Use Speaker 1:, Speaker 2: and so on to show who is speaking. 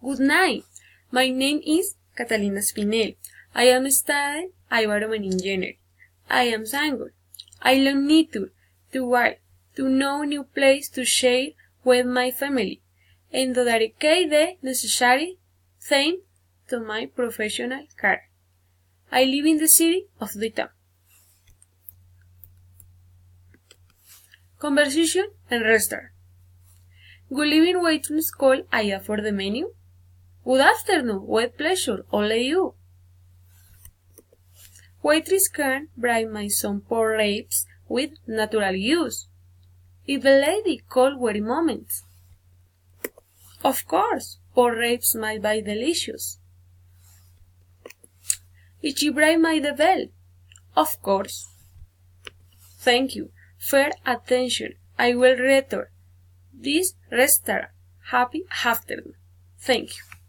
Speaker 1: Good night. My name is Catalina Spinell. I am studying environment engineering. I am single. I love nature, to work, to know new place to share with my family, and to dedicate the necessary time to my professional career. I live in the city of the town. Conversation and restaurant. Good evening, waitress call I for the menu. Good afternoon, with pleasure, only you. Waitress can bring my some pork ribs with natural juice. If the lady call very moments. Of course, pork ribs might be delicious. If she bring my the bell. Of course. Thank you. Fair attention. I will return this restaurant. Happy afternoon. Thank you.